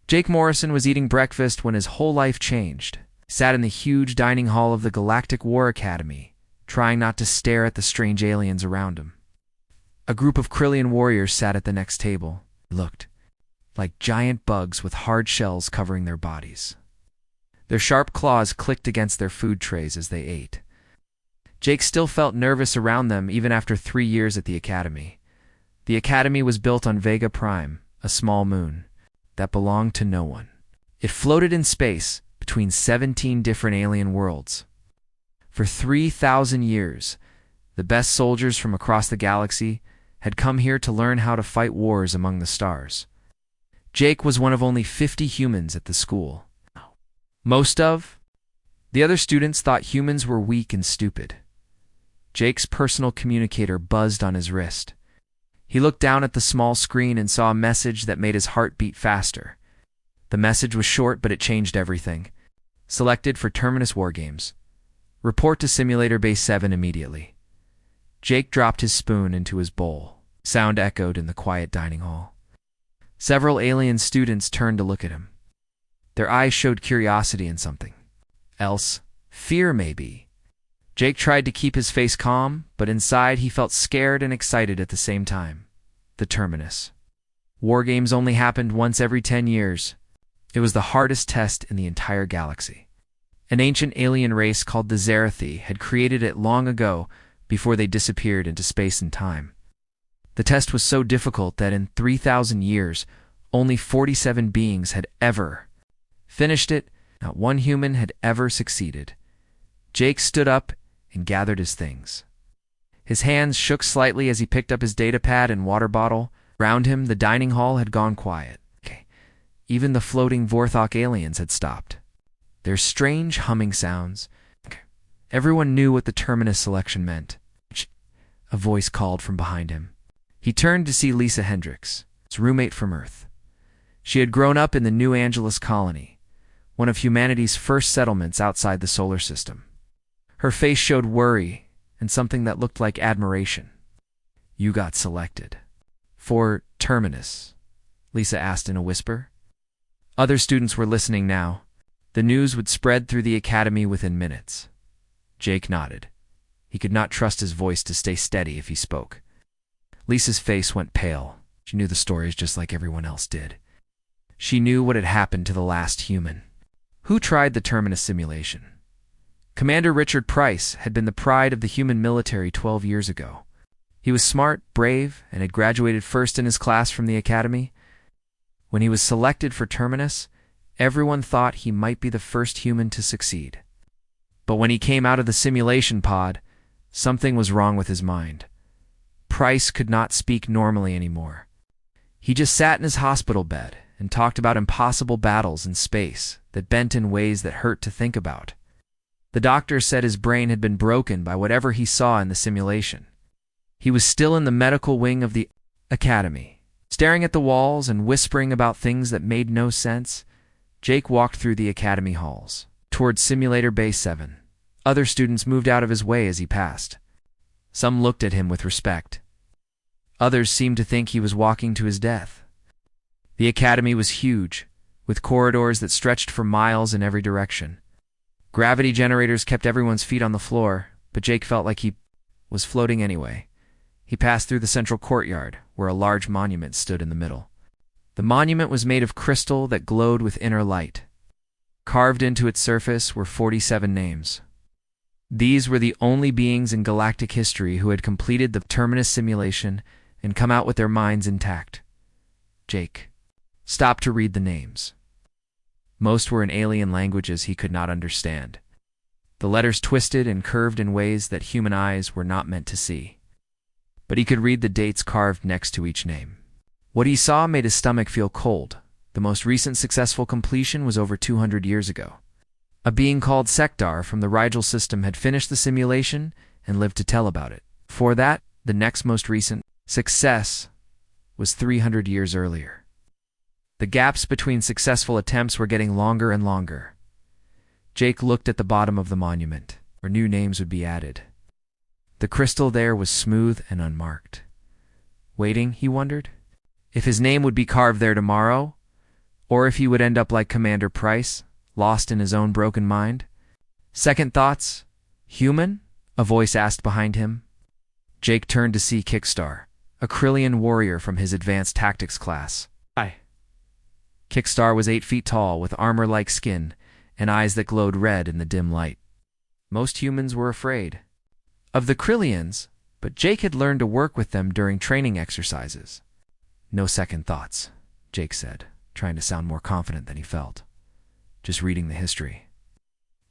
Jake Morrison was eating breakfast when his whole life changed. He sat in the huge dining hall of the Galactic War Academy, trying not to stare at the strange aliens around him. A group of Krillian warriors sat at the next table. They looked like giant bugs with hard shells covering their bodies. Their sharp claws clicked against their food trays as they ate. Jake still felt nervous around them even after 3 years at the Academy. The Academy was built on Vega Prime, a small moon that belonged to no one. It floated in space between 17 different alien worlds. For 3,000 years, the best soldiers from across the galaxy had come here to learn how to fight wars among the stars. Jake was one of only 50 humans at the school. Most of the other students thought humans were weak and stupid. Jake's personal communicator buzzed on his wrist. He looked down at the small screen and saw a message that made his heart beat faster. The message was short, but it changed everything. Selected for Terminus Wargames. Report to Simulator Base 7 immediately. Jake dropped his spoon into his bowl. Sound echoed in the quiet dining hall. Several alien students turned to look at him. Their eyes showed curiosity and something else. Fear, maybe. Jake tried to keep his face calm, but inside he felt scared and excited at the same time. The Terminus. War games only happened once every 10 years. It was the hardest test in the entire galaxy. An ancient alien race called the Zerathi had created it long ago before they disappeared into space and time. The test was so difficult that in 3,000 years, only 47 beings had ever finished it. Not one human had ever succeeded. Jake stood up and gathered his things. His hands shook slightly as he picked up his datapad and water bottle. Round him, the dining hall had gone quiet. Even the floating Vorthok aliens had stopped. Their strange humming sounds. Everyone knew what the Terminus selection meant. A voice called from behind him. He turned to see Lisa Hendricks, his roommate from Earth. She had grown up in the New Angeles colony, one of humanity's first settlements outside the solar system. Her face showed worry and something that looked like admiration. "You got selected." "For Terminus?" Lisa asked in a whisper. Other students were listening now. The news would spread through the academy within minutes. Jake nodded. He could not trust his voice to stay steady if he spoke. Lisa's face went pale. She knew the stories just like everyone else did. She knew what had happened to the last human. Who tried the Terminus simulation? Commander Richard Price had been the pride of the human military 12 years ago. He was smart, brave, and had graduated first in his class from the academy. When he was selected for Terminus, everyone thought he might be the first human to succeed. But when he came out of the simulation pod, something was wrong with his mind. Price could not speak normally anymore. He just sat in his hospital bed and talked about impossible battles in space that bent in ways that hurt to think about. The doctor said his brain had been broken by whatever he saw in the simulation. He was still in the medical wing of the academy, staring at the walls and whispering about things that made no sense. Jake walked through the academy halls, towards Simulator Base 7. Other students moved out of his way as he passed. Some looked at him with respect. Others seemed to think he was walking to his death. The academy was huge, with corridors that stretched for miles in every direction. Gravity generators kept everyone's feet on the floor, but Jake felt like he was floating anyway. He passed through the central courtyard, where a large monument stood in the middle. The monument was made of crystal that glowed with inner light. Carved into its surface were 47 names. These were the only beings in galactic history who had completed the Terminus simulation and come out with their minds intact. Jake stopped to read the names. Most were in alien languages he could not understand. The letters twisted and curved in ways that human eyes were not meant to see. But he could read the dates carved next to each name. What he saw made his stomach feel cold. The most recent successful completion was over 200 years ago. A being called Sectar from the Rigel system had finished the simulation and lived to tell about it. For that, the next most recent success was 300 years earlier. The gaps between successful attempts were getting longer and longer. Jake looked at the bottom of the monument, where new names would be added. The crystal there was smooth and unmarked. Waiting, he wondered, if his name would be carved there tomorrow, Or if he would end up like Commander Price, lost in his own broken mind? Second thoughts? Human? A voice asked behind him. Jake turned to see Kickstar, a Krillian warrior from his advanced tactics class. Hi. Kickstar was 8 feet tall, with armor-like skin and eyes that glowed red in the dim light. Most humans were afraid of the Krillians, but Jake had learned to work with them during training exercises. No second thoughts, Jake said, trying to sound more confident than he felt. Just reading the history.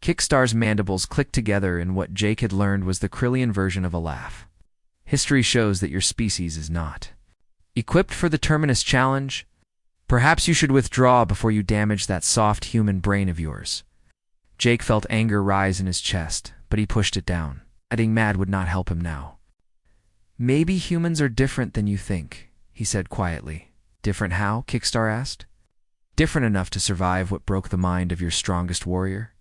Kickstar's mandibles clicked together in what Jake had learned was the Krillian version of a laugh. History shows that your species is not equipped for the Terminus challenge. Perhaps you should withdraw before you damage that soft human brain of yours. Jake felt anger rise in his chest, but he pushed it down. Getting mad would not help him now. Maybe humans are different than you think, he said quietly. Different how? Kickstar asked. Different enough to survive what broke the mind of your strongest warrior?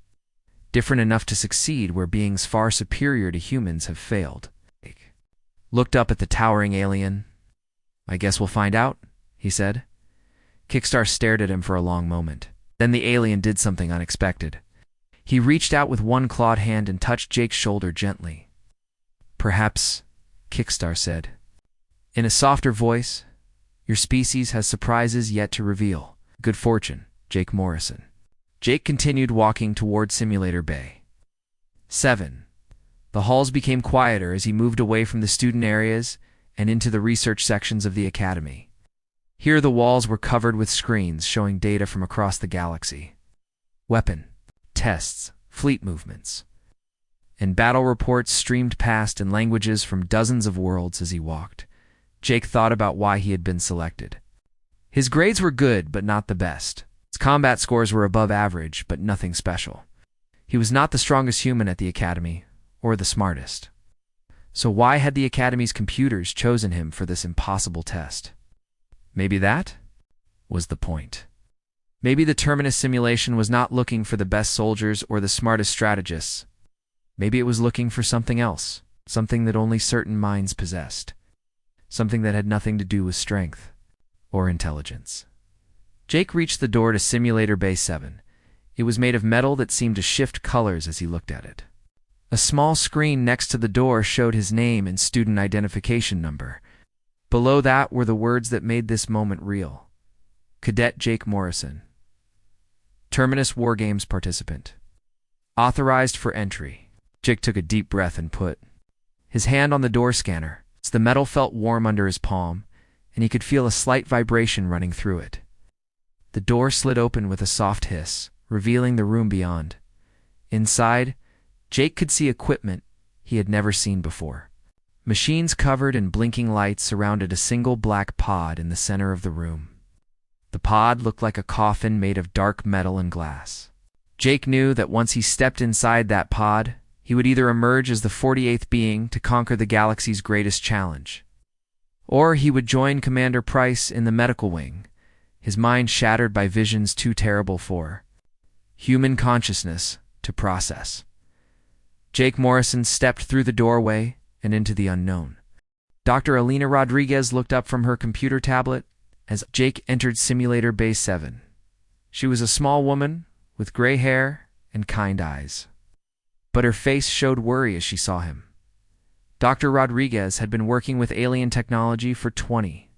Different enough to succeed where beings far superior to humans have failed. Jake looked up at the towering alien. I guess we'll find out, he said. Kickstar stared at him for a long moment. Then the alien did something unexpected. He reached out with one clawed hand and touched Jake's shoulder gently. Perhaps, Kickstar said, in a softer voice, your species has surprises yet to reveal. Good fortune, Jake Morrison. Jake continued walking toward Simulator Bay. 7. The halls became quieter as he moved away from the student areas and into the research sections of the academy. Here the walls were covered with screens showing data from across the galaxy. Weapon tests, fleet movements, and battle reports streamed past in languages from dozens of worlds as he walked. Jake thought about why he had been selected. His grades were good, but not the best. His combat scores were above average, but nothing special. He was not the strongest human at the academy, or the smartest. So why had the academy's computers chosen him for this impossible test? Maybe that was the point. Maybe the Terminus simulation was not looking for the best soldiers or the smartest strategists. Maybe it was looking for something else, something that only certain minds possessed, something that had nothing to do with strength or intelligence. Jake reached the door to Simulator Bay 7. It was made of metal that seemed to shift colors as he looked at it. A small screen next to the door showed his name and student identification number. Below that were the words that made this moment real. Cadet Jake Morrison. Terminus Wargames participant. Authorized for entry. Jake took a deep breath and put his hand on the door scanner. The metal felt warm under his palm, and he could feel a slight vibration running through it. The door slid open with a soft hiss, revealing the room beyond. Inside, Jake could see equipment he had never seen before. Machines covered in blinking lights surrounded a single black pod in the center of the room. The pod looked like a coffin made of dark metal and glass. Jake knew that once he stepped inside that pod, he would either emerge as the 48th being to conquer the galaxy's greatest challenge, or he would join Commander Price in the medical wing, his mind shattered by visions too terrible for human consciousness to process. Jake Morrison stepped through the doorway and into the unknown. Dr. Alina Rodriguez looked up from her computer tablet as Jake entered Simulator Bay 7. She was a small woman with gray hair and kind eyes, but her face showed worry as she saw him. Dr. Rodriguez had been working with alien technology for 20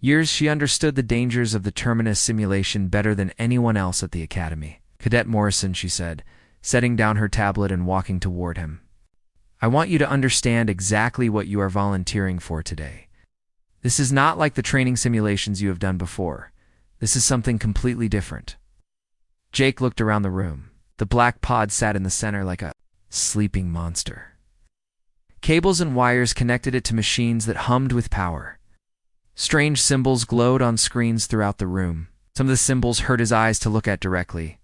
years. She understood the dangers of the Terminus simulation better than anyone else at the academy. Cadet Morrison, she said, setting down her tablet and walking toward him. I want you to understand exactly what you are volunteering for today. This is not like the training simulations you have done before. This is something completely different. Jake looked around the room. The black pod sat in the center like a sleeping monster. Cables and wires connected it to machines that hummed with power. Strange symbols glowed on screens throughout the room. Some of the symbols hurt his eyes to look at directly.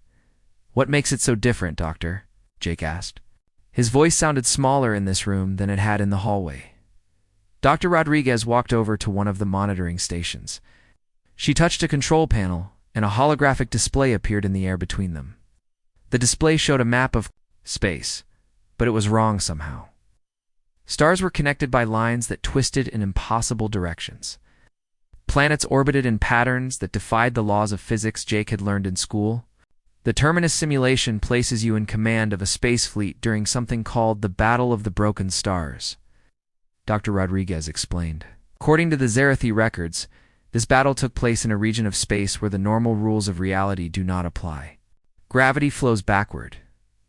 What makes it so different, Doctor? Jake asked. His voice sounded smaller in this room than it had in the hallway. Dr. Rodriguez walked over to one of the monitoring stations. She touched a control panel, and a holographic display appeared in the air between them. The display showed a map of space, but it was wrong somehow. Stars were connected by lines that twisted in impossible directions. Planets orbited in patterns that defied the laws of physics Jake had learned in school. The Terminus simulation places you in command of a space fleet during something called the Battle of the Broken Stars, Dr. Rodriguez explained. According to the Zerathi records, this battle took place in a region of space where the normal rules of reality do not apply. Gravity flows backward.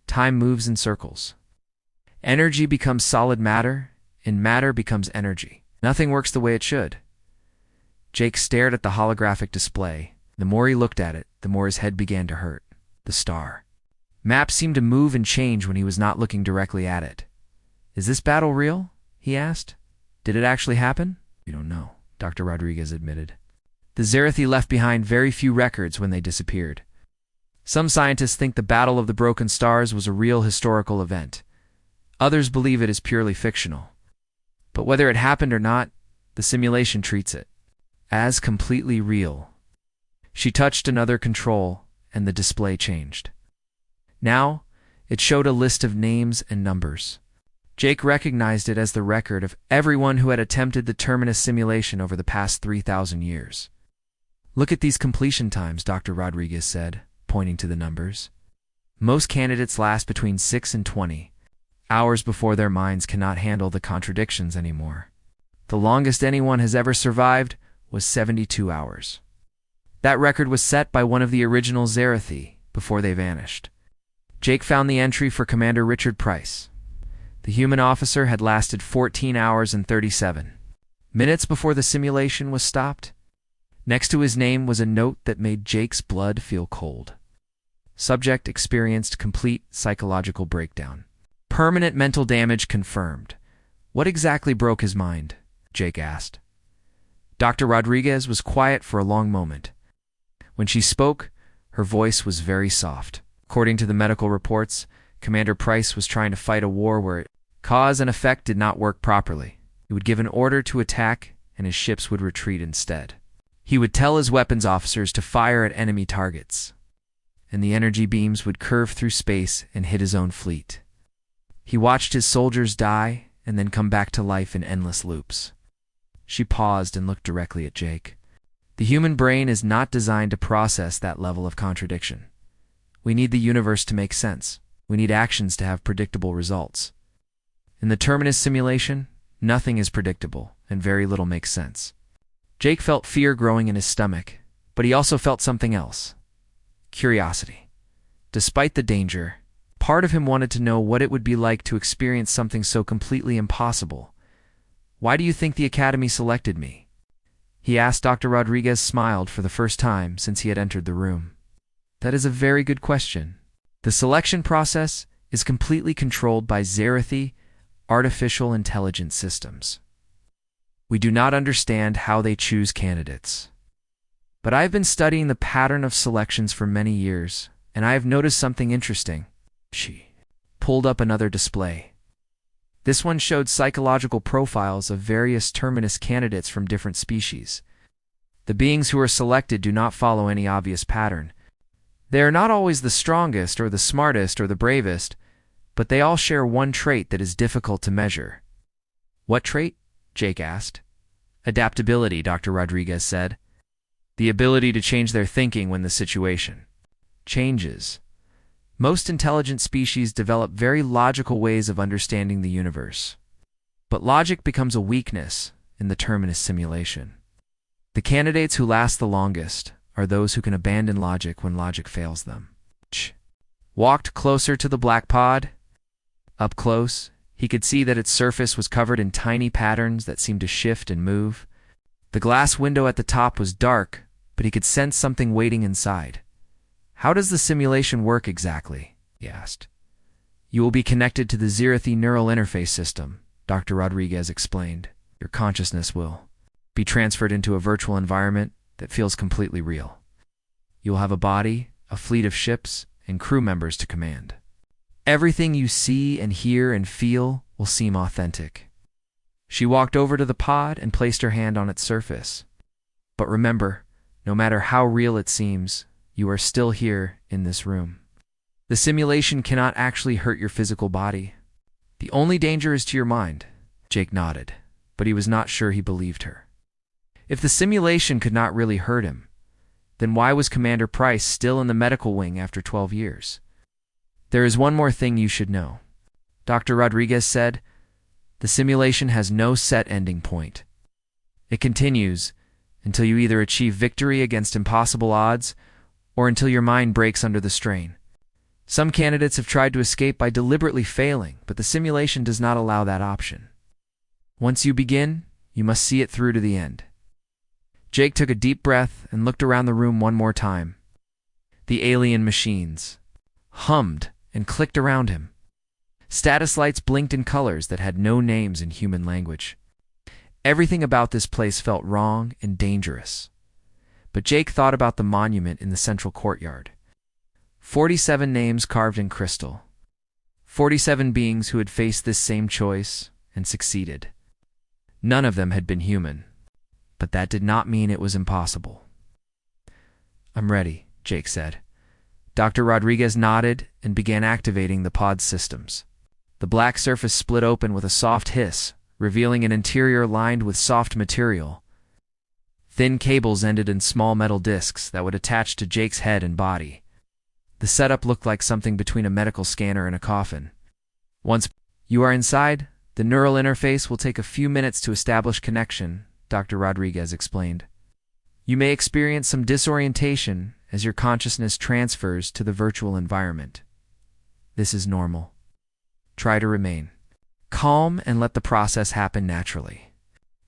Time moves in circles. Energy becomes solid matter, and matter becomes energy. Nothing works the way it should. Jake stared at the holographic display. The more he looked at it, the more his head began to hurt. The star map seemed to move and change when he was not looking directly at it. "Is this battle real?" he asked. "Did it actually happen?" "We don't know," Dr. Rodriguez admitted. The Zerathi left behind very few records when they disappeared. Some scientists think the Battle of the Broken Stars was a real historical event. Others believe it is purely fictional. But whether it happened or not, the simulation treats it as completely real. She touched another control, and the display changed. Now, it showed a list of names and numbers. Jake recognized it as the record of everyone who had attempted the Terminus simulation over the past 3,000 years. "Look at these completion times," Dr. Rodriguez said, pointing to the numbers. "Most candidates last between 6 and 20 hours before their minds cannot handle the contradictions anymore. The longest anyone has ever survived was 72 hours. That record was set by one of the original Zerathi before they vanished." Jake found the entry for Commander Richard Price. The human officer had lasted 14 hours and 37 minutes before the simulation was stopped. Next to his name was a note that made Jake's blood feel cold. Subject experienced complete psychological breakdown. Permanent mental damage confirmed. What exactly broke his mind? Jake asked. Dr. Rodriguez was quiet for a long moment. When she spoke, her voice was very soft. According to the medical reports, Commander Price was trying to fight a war where cause and effect did not work properly. He would give an order to attack, and his ships would retreat instead. He would tell his weapons officers to fire at enemy targets, and the energy beams would curve through space and hit his own fleet. He watched his soldiers die and then come back to life in endless loops. She paused and looked directly at Jake. The human brain is not designed to process that level of contradiction. We need the universe to make sense. We need actions to have predictable results. In the Terminus simulation, nothing is predictable, and very little makes sense. Jake felt fear growing in his stomach, but he also felt something else. Curiosity. Despite the danger, part of him wanted to know what it would be like to experience something so completely impossible. "Why do you think the Academy selected me?" he asked. Dr. Rodriguez smiled for the first time since he had entered the room. "That is a very good question. The selection process is completely controlled by Zerathi artificial intelligence systems. We do not understand how they choose candidates. But I have been studying the pattern of selections for many years, and I have noticed something interesting." She pulled up another display. This one showed psychological profiles of various Terminus candidates from different species. The beings who are selected do not follow any obvious pattern. They are not always the strongest or the smartest or the bravest, but they all share one trait that is difficult to measure. "What trait?" Jake asked. "Adaptability," Dr. Rodriguez said. "The ability to change their thinking when the situation changes. Most intelligent species develop very logical ways of understanding the universe. But logic becomes a weakness in the Terminus simulation. The candidates who last the longest are those who can abandon logic when logic fails them." Walked closer to the black pod. Up close, he could see that its surface was covered in tiny patterns that seemed to shift and move. The glass window at the top was dark, but he could sense something waiting inside. "How does the simulation work exactly?" he asked. "You will be connected to the Zerathi neural interface system," Dr. Rodriguez explained. "Your consciousness will be transferred into a virtual environment that feels completely real. You will have a body, a fleet of ships, and crew members to command. Everything you see and hear and feel will seem authentic." She walked over to the pod and placed her hand on its surface. "But remember, no matter how real it seems, you are still here in this room. The simulation cannot actually hurt your physical body. The only danger is to your mind." Jake nodded, but he was not sure he believed her. If the simulation could not really hurt him, then why was Commander Price still in the medical wing after 12 years? There is one more thing you should know, Dr. Rodriguez said. The simulation has no set ending point. It continues until you either achieve victory against impossible odds or until your mind breaks under the strain. Some candidates have tried to escape by deliberately failing, but the simulation does not allow that option. Once you begin, you must see it through to the end. Jake took a deep breath and looked around the room one more time. The alien machines hummed and clicked around him. Status lights blinked in colors that had no names in human language. Everything about this place felt wrong and dangerous. But Jake thought about the monument in the central courtyard. 47 names carved in crystal. 47 beings who had faced this same choice and succeeded. None of them had been human, but that did not mean it was impossible. "I'm ready," Jake said. Dr. Rodriguez nodded and began activating the pod's systems. The black surface split open with a soft hiss, revealing an interior lined with soft material. Thin cables ended in small metal discs that would attach to Jake's head and body. The setup looked like something between a medical scanner and a coffin. "Once you are inside, the neural interface will take a few minutes to establish connection," Dr. Rodriguez explained. "You may experience some disorientation as your consciousness transfers to the virtual environment. This is normal. Try to remain calm and let the process happen naturally."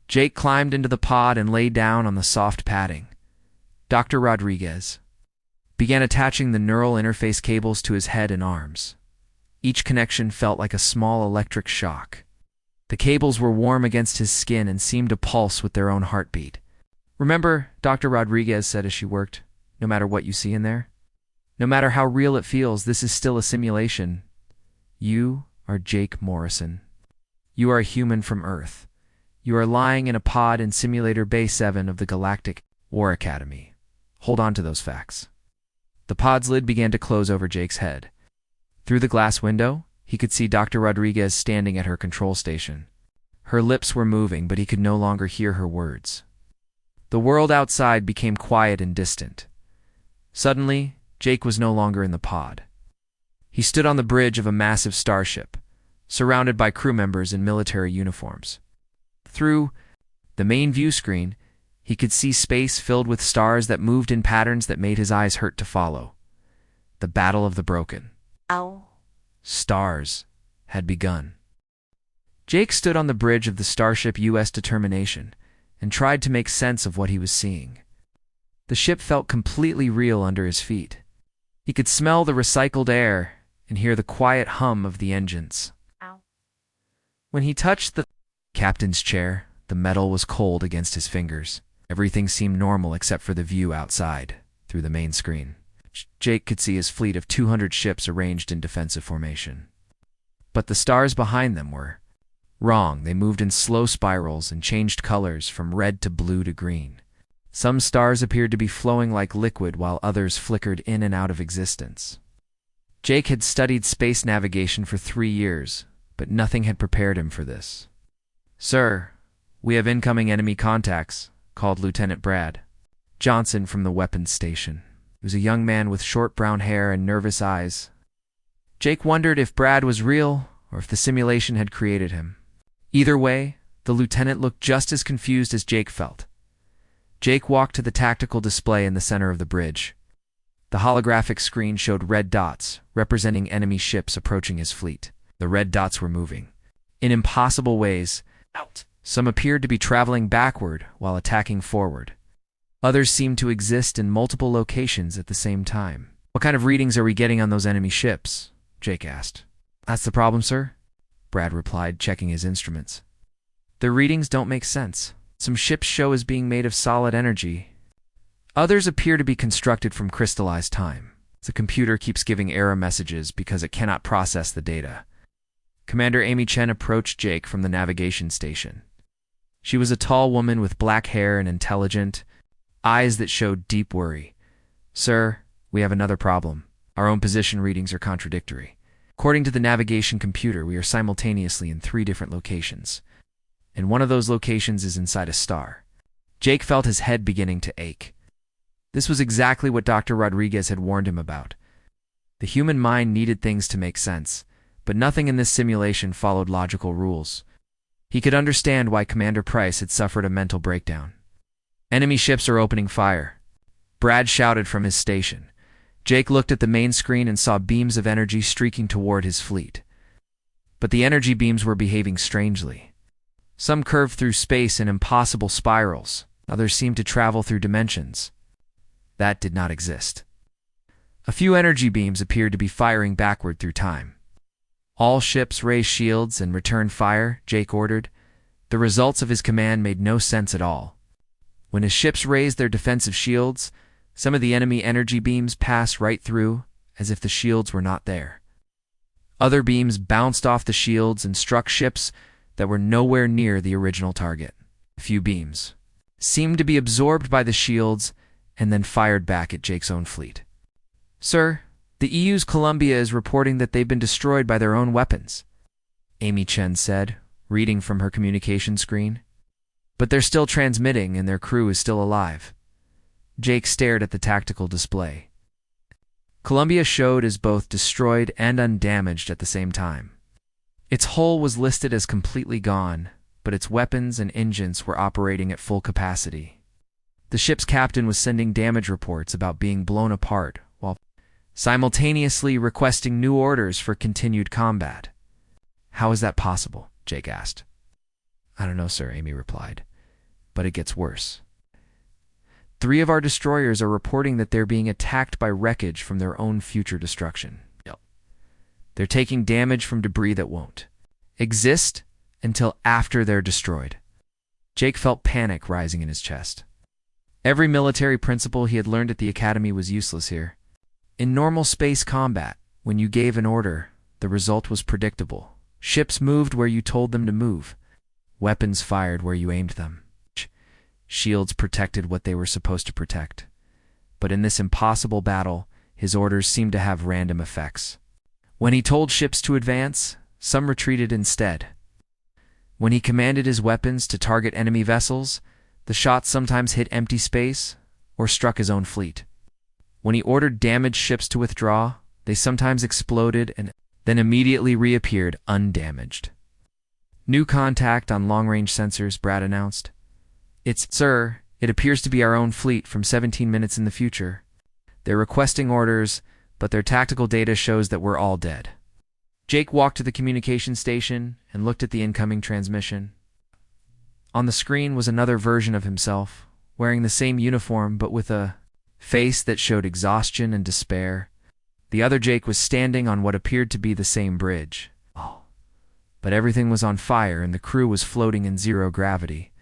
Jake climbed into the pod and lay down on the soft padding. Dr. Rodriguez began attaching the neural interface cables to his head and arms. Each connection felt like a small electric shock. The cables were warm against his skin and seemed to pulse with their own heartbeat. "Remember," Dr. Rodriguez said as she worked, "no matter what you see in there, no matter how real it feels, this is still a simulation. You are Jake Morrison. You are a human from Earth. You are lying in a pod in Simulator Bay 7 of the Galactic War Academy. Hold on to those facts." The pod's lid began to close over Jake's head. Through the glass window, he could see Dr. Rodriguez standing at her control station. Her lips were moving, but he could no longer hear her words. The world outside became quiet and distant. Suddenly, Jake was no longer in the pod. He stood on the bridge of a massive starship, surrounded by crew members in military uniforms. Through the main view screen, he could see space filled with stars that moved in patterns that made his eyes hurt to follow. The Battle of the Broken Stars had begun. Jake stood on the bridge of the starship U.S. Determination and tried to make sense of what he was seeing. The ship felt completely real under his feet. He could smell the recycled air and hear the quiet hum of the engines. When he touched the captain's chair, the metal was cold against his fingers. Everything seemed normal except for the view outside, through the main screen. Jake could see his fleet of 200 ships arranged in defensive formation. But the stars behind them were wrong. They moved in slow spirals and changed colors from red to blue to green. Some stars appeared to be flowing like liquid while others flickered in and out of existence. Jake had studied space navigation for 3 years, but nothing had prepared him for this. "Sir, we have incoming enemy contacts," called Lieutenant Brad Johnson from the weapons station. He was a young man with short brown hair and nervous eyes. Jake wondered if Brad was real or if the simulation had created him. Either way, the lieutenant looked just as confused as Jake felt. Jake walked to the tactical display in the center of the bridge. The holographic screen showed red dots, representing enemy ships approaching his fleet. The red dots were moving in impossible ways. Some appeared to be traveling backward while attacking forward. Others seemed to exist in multiple locations at the same time. "What kind of readings are we getting on those enemy ships?" Jake asked. "That's the problem, sir," Brad replied, checking his instruments. "The readings don't make sense. Some ships show as being made of solid energy. Others appear to be constructed from crystallized time. The computer keeps giving error messages because it cannot process the data." Commander Amy Chen approached Jake from the navigation station. She was a tall woman with black hair and intelligent eyes that showed deep worry. "Sir, we have another problem. Our own position readings are contradictory. According to the navigation computer, we are simultaneously in 3 different locations, and one of those locations is inside a star. Jake felt his head beginning to ache. This was exactly what Dr. Rodriguez had warned him about. The human mind needed things to make sense, but nothing in this simulation followed logical rules. He could understand why Commander Price had suffered a mental breakdown. Enemy ships are opening fire. Brad shouted from his station. Jake looked at the main screen and saw beams of energy streaking toward his fleet. But the energy beams were behaving strangely. Some curved through space in impossible spirals, others seemed to travel through dimensions. That did not exist. A few energy beams appeared to be firing backward through time. All ships raise shields and return fire, Jake ordered. The results of his command made no sense at all. When his ships raised their defensive shields, some of the enemy energy beams passed right through, as if the shields were not there. Other beams bounced off the shields and struck ships that were nowhere near the original target. A few beams seemed to be absorbed by the shields and then fired back at Jake's own fleet. "Sir, the EU's Columbia is reporting that they've been destroyed by their own weapons," Amy Chen said, reading from her communication screen. "But they're still transmitting and their crew is still alive." Jake stared at the tactical display. Columbia showed as both destroyed and undamaged at the same time. Its hull was listed as completely gone, but its weapons and engines were operating at full capacity. The ship's captain was sending damage reports about being blown apart while simultaneously requesting new orders for continued combat. "How is that possible?" Jake asked. "I don't know, sir," Amy replied. "But it gets worse. 3 of our destroyers are reporting that they're being attacked by wreckage from their own future destruction. They're taking damage from debris that won't exist until after they're destroyed." Jake felt panic rising in his chest. Every military principle he had learned at the academy was useless here. In normal space combat, when you gave an order, the result was predictable. Ships moved where you told them to move. Weapons fired where you aimed them. Shields protected what they were supposed to protect. But in this impossible battle, his orders seemed to have random effects. When he told ships to advance, some retreated instead. When he commanded his weapons to target enemy vessels, the shots sometimes hit empty space or struck his own fleet. When he ordered damaged ships to withdraw, they sometimes exploded and then immediately reappeared undamaged. "New contact on long-range sensors," Brad announced. Sir, it appears to be our own fleet from 17 minutes in the future. They're requesting orders, but their tactical data shows that we're all dead." Jake walked to the communication station and looked at the incoming transmission. On the screen was another version of himself, wearing the same uniform but with a face that showed exhaustion and despair. The other Jake was standing on what appeared to be the same bridge. But everything was on fire and the crew was floating in zero gravity.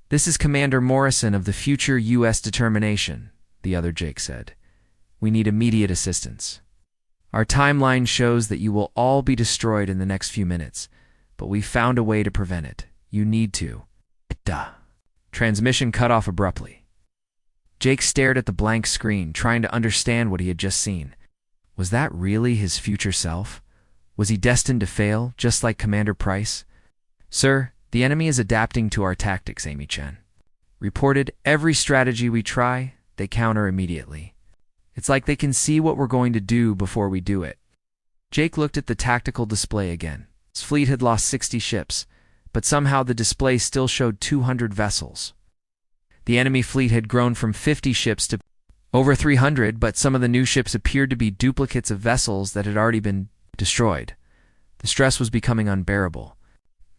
"This is Commander Morrison of the future U.S. determination," the other Jake said. "We need immediate assistance. Our timeline shows that you will all be destroyed in the next few minutes, but we've found a way to prevent it. You need to." Transmission cut off abruptly. Jake stared at the blank screen, trying to understand what he had just seen. Was that really his future self? Was he destined to fail, just like Commander Price? "Sir, the enemy is adapting to our tactics," Amy Chen reported. "Every strategy we try, they counter immediately. It's like they can see what we're going to do before we do it." Jake looked at the tactical display again. His fleet had lost 60 ships, but somehow the display still showed 200 vessels. The enemy fleet had grown from 50 ships to over 300, but some of the new ships appeared to be duplicates of vessels that had already been destroyed. The stress was becoming unbearable.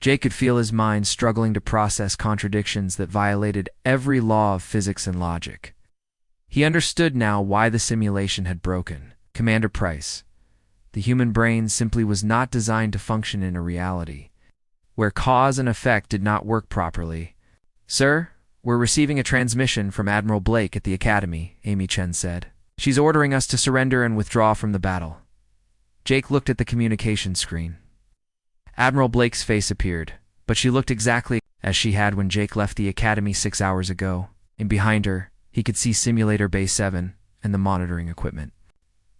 Jake could feel his mind struggling to process contradictions that violated every law of physics and logic. He understood now why the simulation had broken. Commander Price. The human brain simply was not designed to function in a reality where cause and effect did not work properly. "Sir, we're receiving a transmission from Admiral Blake at the Academy," Amy Chen said. "She's ordering us to surrender and withdraw from the battle." Jake looked at the communication screen. Admiral Blake's face appeared, but she looked exactly as she had when Jake left the Academy 6 hours ago, and behind her, he could see Simulator Bay 7 and the monitoring equipment.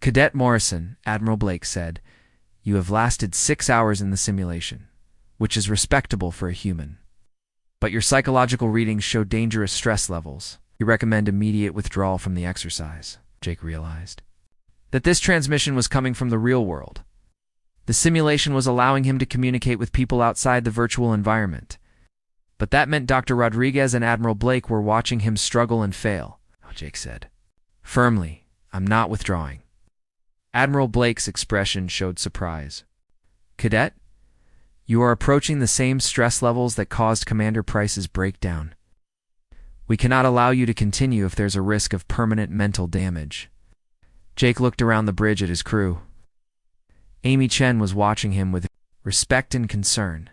"Cadet Morrison," Admiral Blake said, "you have lasted 6 hours in the simulation, which is respectable for a human. but your psychological readings show dangerous stress levels. You recommend immediate withdrawal from the exercise. Jake realized that this transmission was coming from the real world. The simulation was allowing him to communicate with people outside the virtual environment. But that meant Dr. Rodriguez and Admiral Blake were watching him struggle and fail. Jake said firmly, "I'm not withdrawing." Admiral Blake's expression showed surprise. "Cadet, you are approaching the same stress levels that caused Commander Price's breakdown. We cannot allow you to continue if there's a risk of permanent mental damage." Jake looked around the bridge at his crew. Amy Chen was watching him with respect and concern.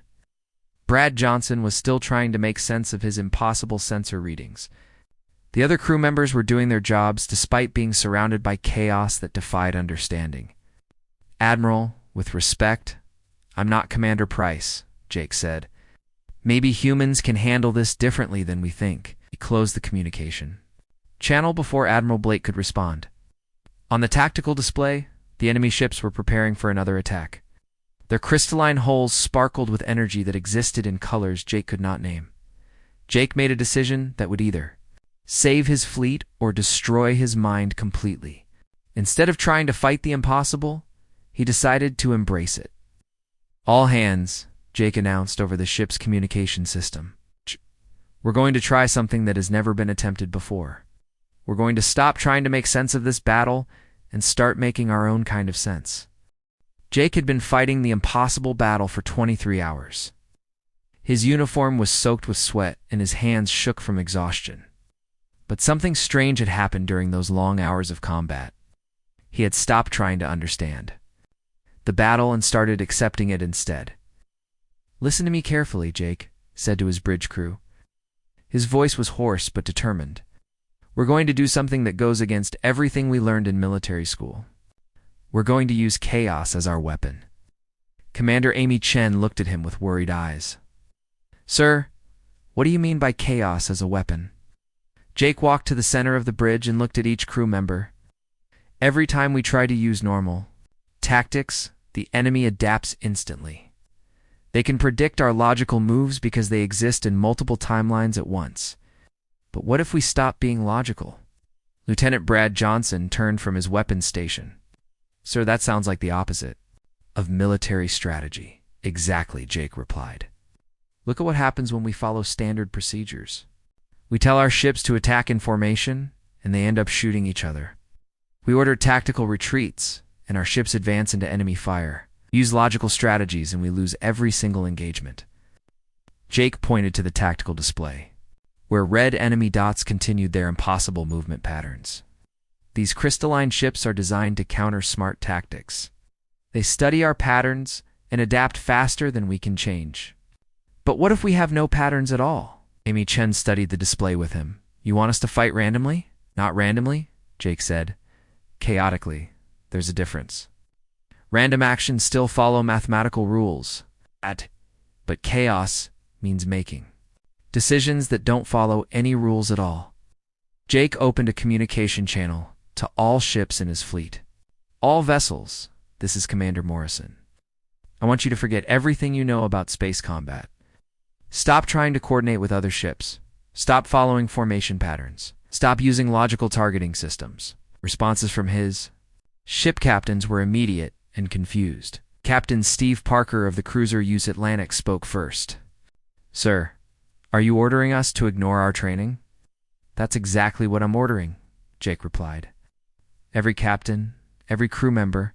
Brad Johnson was still trying to make sense of his impossible sensor readings. The other crew members were doing their jobs despite being surrounded by chaos that defied understanding. "Admiral, with respect, I'm not Commander Price," Jake said. "Maybe humans can handle this differently than we think." He closed the communication channel before Admiral Blake could respond. On the tactical display, the enemy ships were preparing for another attack. Their crystalline hulls sparkled with energy that existed in colors Jake could not name. Jake made a decision that would either save his fleet or destroy his mind completely. Instead of trying to fight the impossible, he decided to embrace it. "All hands," Jake announced over the ship's communication system. "We're going to try something that has never been attempted before. We're going to stop trying to make sense of this battle and start making our own kind of sense." Jake had been fighting the impossible battle for 23 hours. His uniform was soaked with sweat and his hands shook from exhaustion. But something strange had happened during those long hours of combat. He had stopped trying to understand the battle and started accepting it instead. "Listen to me carefully," Jake said to his bridge crew. His voice was hoarse but determined. "We're going to do something that goes against everything we learned in military school. We're going to use chaos as our weapon." Commander Amy Chen looked at him with worried eyes. "Sir, what do you mean by chaos as a weapon?" Jake walked to the center of the bridge and looked at each crew member. "Every time we try to use normal tactics, the enemy adapts instantly. They can predict our logical moves because they exist in multiple timelines at once. But what if we stop being logical?" Lieutenant Brad Johnson turned from his weapons station. "Sir, that sounds like the opposite of military strategy." "Exactly," Jake replied. "Look at what happens when we follow standard procedures. We tell our ships to attack in formation, and they end up shooting each other. We order tactical retreats, and our ships advance into enemy fire. We use logical strategies, and we lose every single engagement." Jake pointed to the tactical display, where red enemy dots continued their impossible movement patterns. "These crystalline ships are designed to counter smart tactics. They study our patterns and adapt faster than we can change." "But what if we have no patterns at all?" Amy Chen studied the display with him. "You want us to fight randomly?" "Not randomly," Jake said. "Chaotically. There's a difference. Random actions still follow mathematical rules. But chaos means making decisions that don't follow any rules at all." Jake opened a communication channel to all ships in his fleet. "All vessels, this is Commander Morrison. I want you to forget everything you know about space combat. Stop trying to coordinate with other ships. Stop following formation patterns. Stop using logical targeting systems." Responses from his ship captains were immediate and confused. Captain Steve Parker of the cruiser US Atlantic spoke first. "Sir, are you ordering us to ignore our training?" "That's exactly what I'm ordering," Jake replied. "Every captain, every crew member,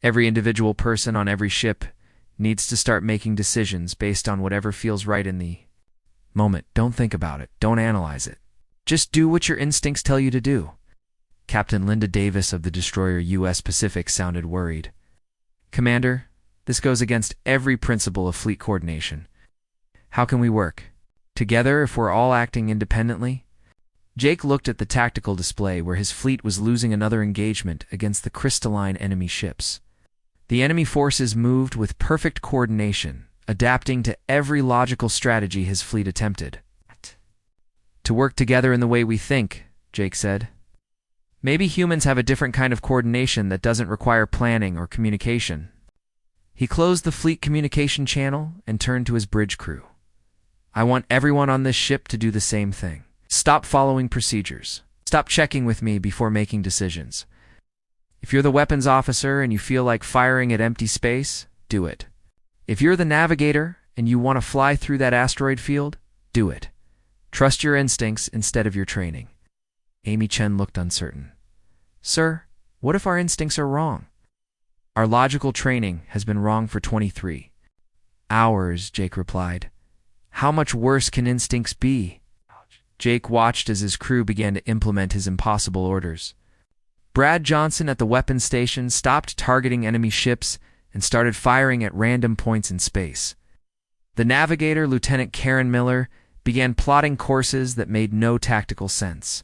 every individual person on every ship needs to start making decisions based on whatever feels right in the moment. Don't think about it. Don't analyze it. Just do what your instincts tell you to do." Captain Linda Davis of the destroyer US Pacific sounded worried. "Commander, this goes against every principle of fleet coordination. How can we work together if we're all acting independently?" Jake looked at the tactical display where his fleet was losing another engagement against the crystalline enemy ships. The enemy forces moved with perfect coordination, adapting to every logical strategy his fleet attempted. "To work together in the way we think," Jake said. "Maybe humans have a different kind of coordination that doesn't require planning or communication." He closed the fleet communication channel and turned to his bridge crew. I want everyone on this ship to do the same thing. Stop following procedures. Stop checking with me before making decisions. If you're the weapons officer and you feel like firing at empty space, do it. If you're the navigator and you want to fly through that asteroid field, do it. Trust your instincts instead of your training. Amy Chen looked uncertain. Sir, what if our instincts are wrong? Our logical training has been wrong for 23 hours, Jake replied. How much worse can instincts be? Jake watched as his crew began to implement his impossible orders. Brad Johnson at the weapons station stopped targeting enemy ships and started firing at random points in space. The navigator, Lieutenant Karen Miller, began plotting courses that made no tactical sense.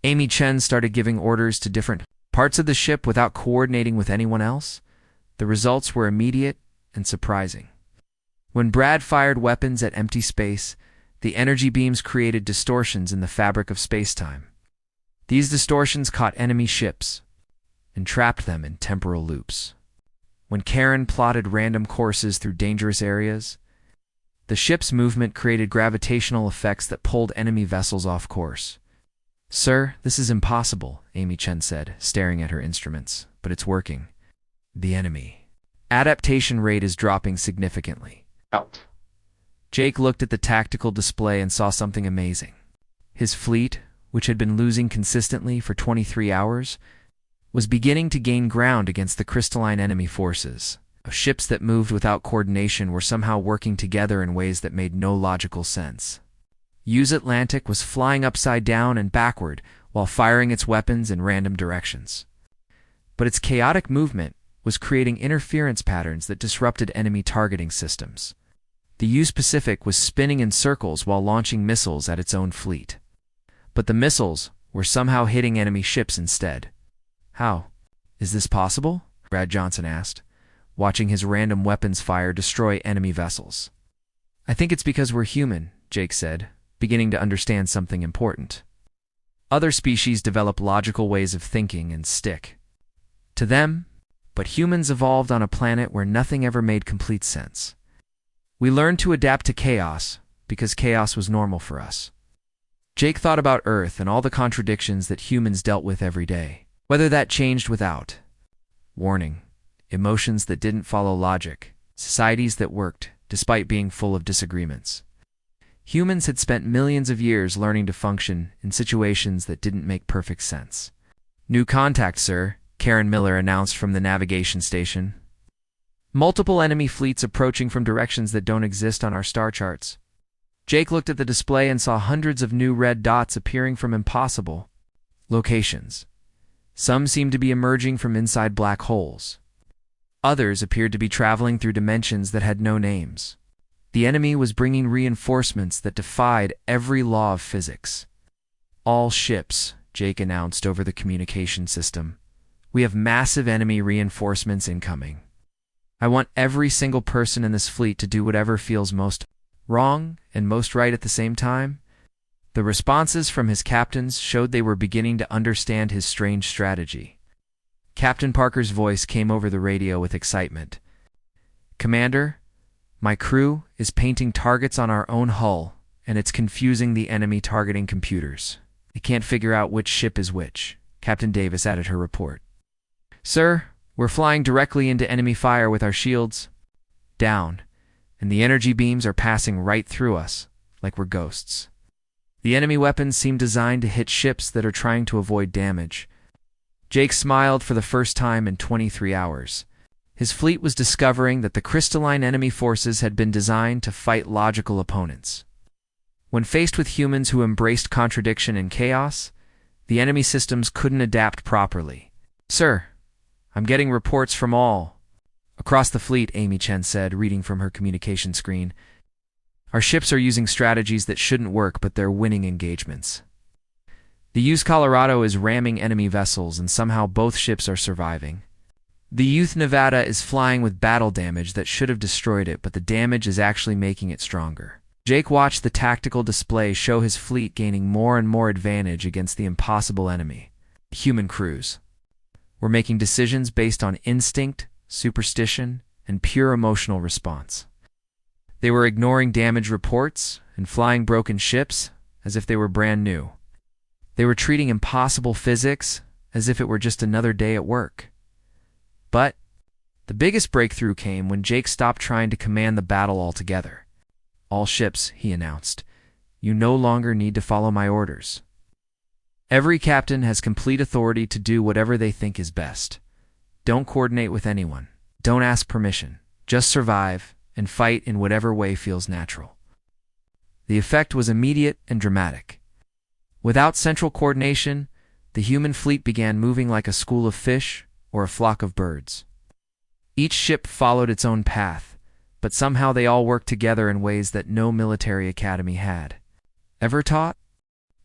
Amy Chen started giving orders to different parts of the ship without coordinating with anyone else. The results were immediate and surprising. When Brad fired weapons at empty space, the energy beams created distortions in the fabric of space-time. These distortions caught enemy ships and trapped them in temporal loops. When Karen plotted random courses through dangerous areas, the ship's movement created gravitational effects that pulled enemy vessels off course. Sir, this is impossible, Amy Chen said, staring at her instruments. But it's working. The enemy adaptation rate is dropping significantly. Out. Jake looked at the tactical display and saw something amazing. His fleet, which had been losing consistently for 23 hours, was beginning to gain ground against the crystalline enemy forces. Ships that moved without coordination were somehow working together in ways that made no logical sense. Use Atlantic was flying upside down and backward while firing its weapons in random directions. But its chaotic movement was creating interference patterns that disrupted enemy targeting systems. The U.S. Pacific was spinning in circles while launching missiles at its own fleet. But the missiles were somehow hitting enemy ships instead. How? Is this possible? Brad Johnson asked, watching his random weapons fire destroy enemy vessels. I think it's because we're human, Jake said, beginning to understand something important. Other species develop logical ways of thinking and stick to them, but humans evolved on a planet where nothing ever made complete sense. We learned to adapt to chaos because chaos was normal for us. Jake thought about Earth and all the contradictions that humans dealt with every day, whether that changed without warning, emotions that didn't follow logic, societies that worked despite being full of disagreements. Humans had spent millions of years learning to function in situations that didn't make perfect sense. New contact, sir, Karen Miller announced from the navigation station. Multiple enemy fleets approaching from directions that don't exist on our star charts. Jake looked at the display and saw hundreds of new red dots appearing from impossible locations. Some seemed to be emerging from inside black holes. Others appeared to be traveling through dimensions that had no names. The enemy was bringing reinforcements that defied every law of physics. All ships, Jake announced over the communication system. We have massive enemy reinforcements incoming. I want every single person in this fleet to do whatever feels most wrong and most right at the same time. The responses from his captains showed they were beginning to understand his strange strategy. Captain Parker's voice came over the radio with excitement. Commander, my crew is painting targets on our own hull, and it's confusing the enemy targeting computers. They can't figure out which ship is which, Captain Davis added her report. Sir, we're flying directly into enemy fire with our shields down, and the energy beams are passing right through us, like we're ghosts. The enemy weapons seem designed to hit ships that are trying to avoid damage. Jake smiled for the first time in 23 hours. His fleet was discovering that the crystalline enemy forces had been designed to fight logical opponents. When faced with humans who embraced contradiction and chaos, the enemy systems couldn't adapt properly. Sir, I'm getting reports from all across the fleet, Amy Chen said, reading from her communication screen. Our ships are using strategies that shouldn't work, but they're winning engagements. The USS Colorado is ramming enemy vessels, and somehow both ships are surviving. The USS Nevada is flying with battle damage that should have destroyed it, but the damage is actually making it stronger. Jake watched the tactical display show his fleet gaining more and more advantage against the impossible enemy. Human crews were making decisions based on instinct, superstition, and pure emotional response. They were ignoring damage reports and flying broken ships as if they were brand new. They were treating impossible physics as if it were just another day at work. But the biggest breakthrough came when Jake stopped trying to command the battle altogether. "All ships," he announced, "you no longer need to follow my orders. Every captain has complete authority to do whatever they think is best. Don't coordinate with anyone. Don't ask permission. Just survive and fight in whatever way feels natural." The effect was immediate and dramatic. Without central coordination, the human fleet began moving like a school of fish or a flock of birds. Each ship followed its own path, but somehow they all worked together in ways that no military academy had ever taught.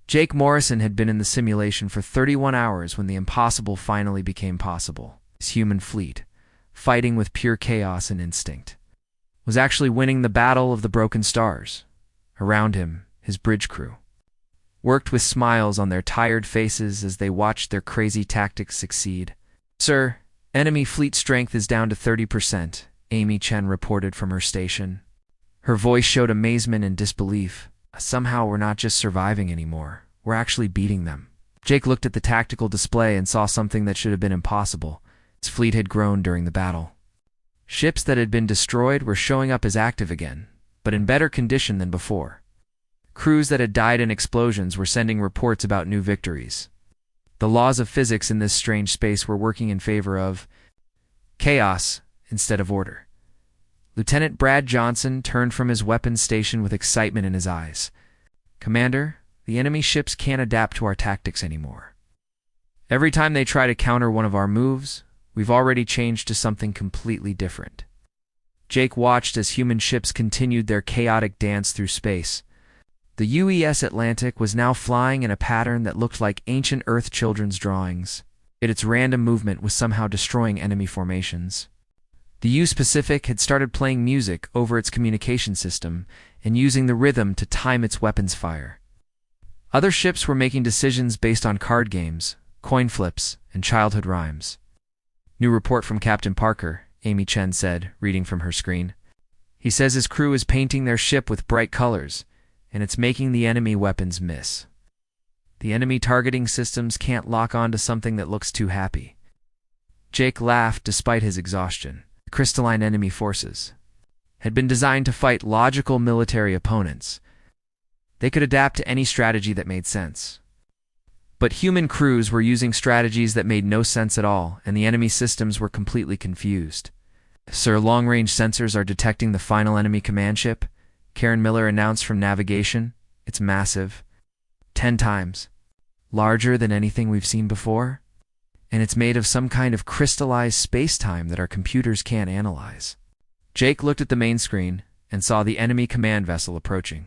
Jake Morrison had been in the simulation for 31 hours when the impossible finally became possible. His human fleet, fighting with pure chaos and instinct, was actually winning the battle of the broken stars. Around him, his bridge crew worked with smiles on their tired faces as they watched their crazy tactics succeed. "Sir, enemy fleet strength is down to 30%, Amy Chen reported from her station. Her voice showed amazement and disbelief. "Somehow we're not just surviving anymore, we're actually beating them." Jake looked at the tactical display and saw something that should have been impossible. His fleet had grown during the battle. Ships that had been destroyed were showing up as active again, but in better condition than before. Crews that had died in explosions were sending reports about new victories. The laws of physics in this strange space were working in favor of chaos instead of order. Lieutenant Brad Johnson turned from his weapons station with excitement in his eyes. "Commander, the enemy ships can't adapt to our tactics anymore. Every time they try to counter one of our moves, we've already changed to something completely different." Jake watched as human ships continued their chaotic dance through space. The UES Atlantic was now flying in a pattern that looked like ancient Earth children's drawings, yet its random movement was somehow destroying enemy formations. The U Pacific had started playing music over its communication system and using the rhythm to time its weapons fire. Other ships were making decisions based on card games, coin flips, and childhood rhymes. "New report from Captain Parker," Amy Chen said, reading from her screen. "He says his crew is painting their ship with bright colors, and it's making the enemy weapons miss. The enemy targeting systems can't lock onto something that looks too happy." Jake laughed despite his exhaustion. The crystalline enemy forces had been designed to fight logical military opponents. They could adapt to any strategy that made sense. But human crews were using strategies that made no sense at all, and the enemy systems were completely confused. "Sir, long-range sensors are detecting the final enemy command ship," Karen Miller announced from navigation. "It's massive. 10 times. Larger than anything we've seen before. And it's made of some kind of crystallized space-time that our computers can't analyze." Jake looked at the main screen and saw the enemy command vessel approaching.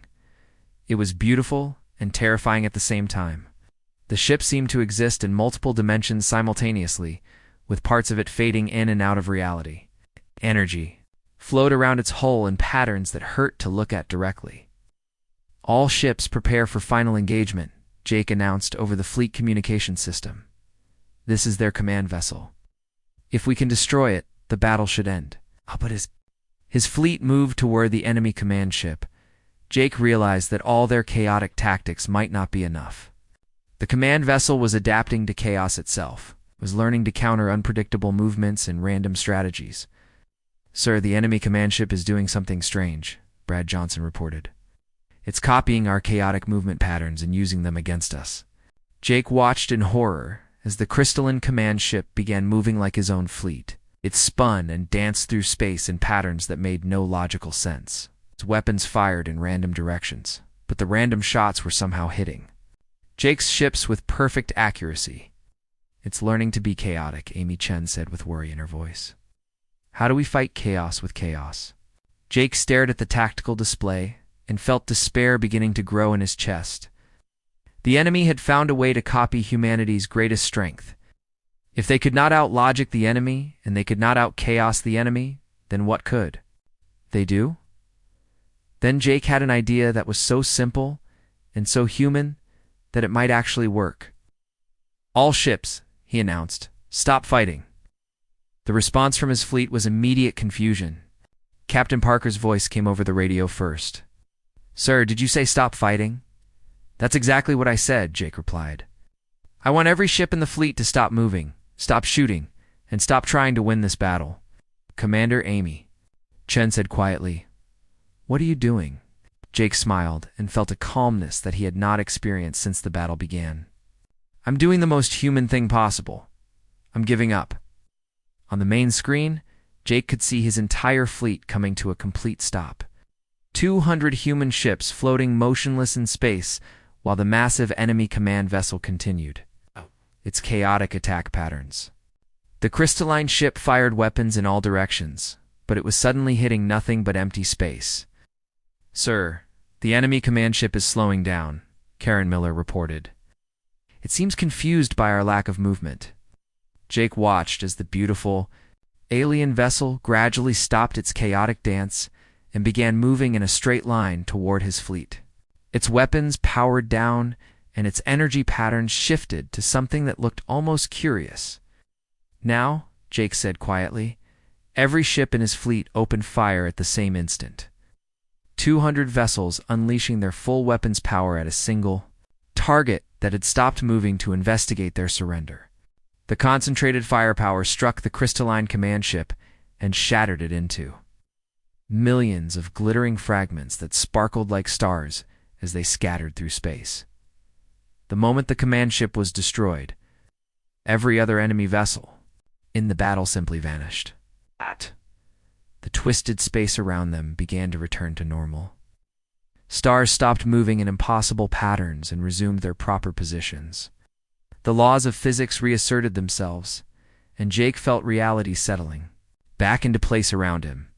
It was beautiful and terrifying at the same time. The ship seemed to exist in multiple dimensions simultaneously, with parts of it fading in and out of reality. Energy flowed around its hull in patterns that hurt to look at directly. "All ships prepare for final engagement," Jake announced over the fleet communication system. "This is their command vessel. If we can destroy it, the battle should end." But his fleet moved toward the enemy command ship. Jake realized that all their chaotic tactics might not be enough. The command vessel was adapting to chaos itself, was learning to counter unpredictable movements and random strategies. "Sir, the enemy command ship is doing something strange," Brad Johnson reported. "It's copying our chaotic movement patterns and using them against us." Jake watched in horror as the crystalline command ship began moving like his own fleet. It spun and danced through space in patterns that made no logical sense. Its weapons fired in random directions, but the random shots were somehow hitting Jake's ships with perfect accuracy. "It's learning to be chaotic," Amy Chen said with worry in her voice. "How do we fight chaos with chaos?" Jake stared at the tactical display and felt despair beginning to grow in his chest. The enemy had found a way to copy humanity's greatest strength. If they could not out-logic the enemy, and they could not out-chaos the enemy, then what could they do? Then Jake had an idea that was so simple and so human that it might actually work. "All ships," he announced, "stop fighting." The response from his fleet was immediate confusion. Captain Parker's voice came over the radio first. "Sir, did you say stop fighting?" "That's exactly what I said," Jake replied. "I want every ship in the fleet to stop moving, stop shooting, and stop trying to win this battle." "Commander Amy," Chen said quietly. "What are you doing?" Jake smiled and felt a calmness that he had not experienced since the battle began. "I'm doing the most human thing possible. I'm giving up." On the main screen, Jake could see his entire fleet coming to a complete stop. 200 human ships floating motionless in space while the massive enemy command vessel continued its chaotic attack patterns. The crystalline ship fired weapons in all directions, but it was suddenly hitting nothing but empty space. "Sir, the enemy command ship is slowing down," Karen Miller reported. "It seems confused by our lack of movement." Jake watched as the beautiful alien vessel gradually stopped its chaotic dance and began moving in a straight line toward his fleet. Its weapons powered down, and its energy patterns shifted to something that looked almost curious. "Now," Jake said quietly, every ship in his fleet opened fire at the same instant. 200 vessels unleashing their full weapons power at a single target that had stopped moving to investigate their surrender. The concentrated firepower struck the crystalline command ship and shattered it into millions of glittering fragments that sparkled like stars as they scattered through space. The moment the command ship was destroyed, every other enemy vessel in the battle simply vanished. The twisted space around them began to return to normal. Stars stopped moving in impossible patterns and resumed their proper positions. The laws of physics reasserted themselves, and Jake felt reality settling back into place around him.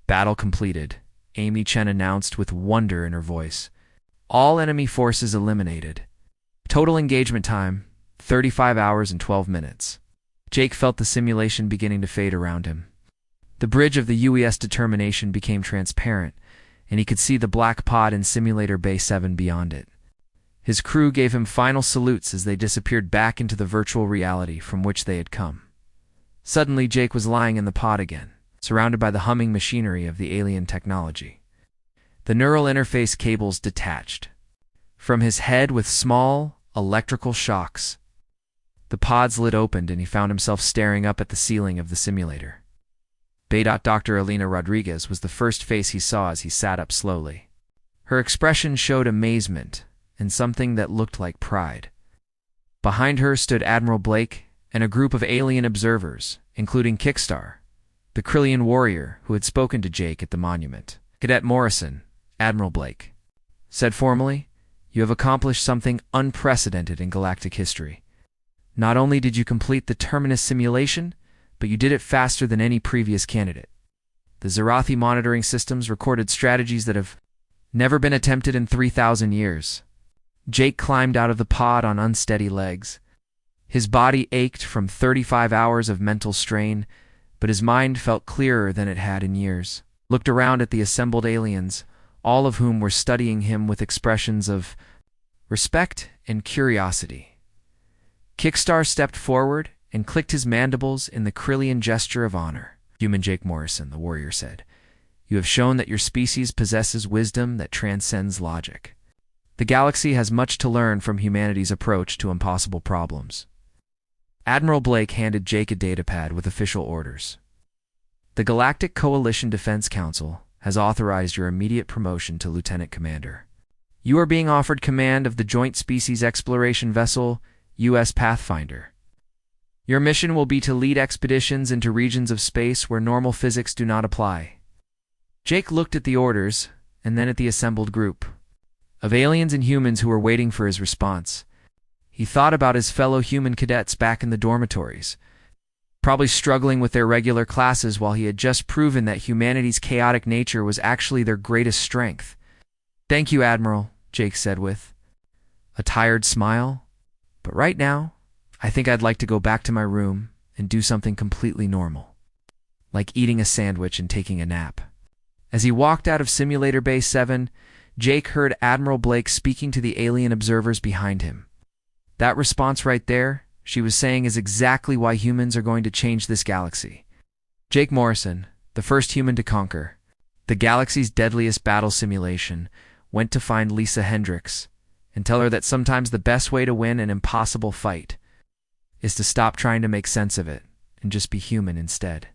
"Battle completed," Amy Chen announced with wonder in her voice. "All enemy forces eliminated. Total engagement time, 35 hours and 12 minutes. Jake felt the simulation beginning to fade around him. The bridge of the UES determination became transparent, and he could see the black pod in Simulator Bay 7 beyond it. His crew gave him final salutes as they disappeared back into the virtual reality from which they had come. Suddenly, Jake was lying in the pod again, surrounded by the humming machinery of the alien technology. The neural interface cables detached from his head with small electrical shocks. The pod's lid opened and he found himself staring up at the ceiling of the simulator. Dr. Elena Rodriguez was the first face he saw as he sat up slowly. Her expression showed amazement and something that looked like pride. Behind her stood Admiral Blake and a group of alien observers, including Kickstar, the Krillian warrior who had spoken to Jake at the monument. "Cadet Morrison," Admiral Blake said formally, "you have accomplished something unprecedented in galactic history. Not only did you complete the Terminus simulation, but you did it faster than any previous candidate. The Zerathi monitoring systems recorded strategies that have never been attempted in 3,000 years. Jake climbed out of the pod on unsteady legs. His body ached from 35 hours of mental strain, but his mind felt clearer than it had in years. Looked around at the assembled aliens, all of whom were studying him with expressions of respect and curiosity. Kickstar stepped forward and clicked his mandibles in the Krillian gesture of honor. "Human Jake Morrison," the warrior said, "you have shown that your species possesses wisdom that transcends logic. The galaxy has much to learn from humanity's approach to impossible problems." Admiral Blake handed Jake a datapad with official orders. "The Galactic Coalition Defense Council has authorized your immediate promotion to Lieutenant Commander. You are being offered command of the Joint Species Exploration Vessel, U.S. Pathfinder. Your mission will be to lead expeditions into regions of space where normal physics do not apply." Jake looked at the orders and then at the assembled group of aliens and humans who were waiting for his response. He thought about his fellow human cadets back in the dormitories, probably struggling with their regular classes while he had just proven that humanity's chaotic nature was actually their greatest strength. "Thank you, Admiral," Jake said with a tired smile. "But right now, I think I'd like to go back to my room and do something completely normal, like eating a sandwich and taking a nap." As he walked out of Simulator Bay 7, Jake heard Admiral Blake speaking to the alien observers behind him. That response right there, she was saying, is exactly why humans are going to change this galaxy. Jake Morrison, the first human to conquer the galaxy's deadliest battle simulation, went to find Lisa Hendricks and tell her that sometimes the best way to win an impossible fight is to stop trying to make sense of it and just be human instead.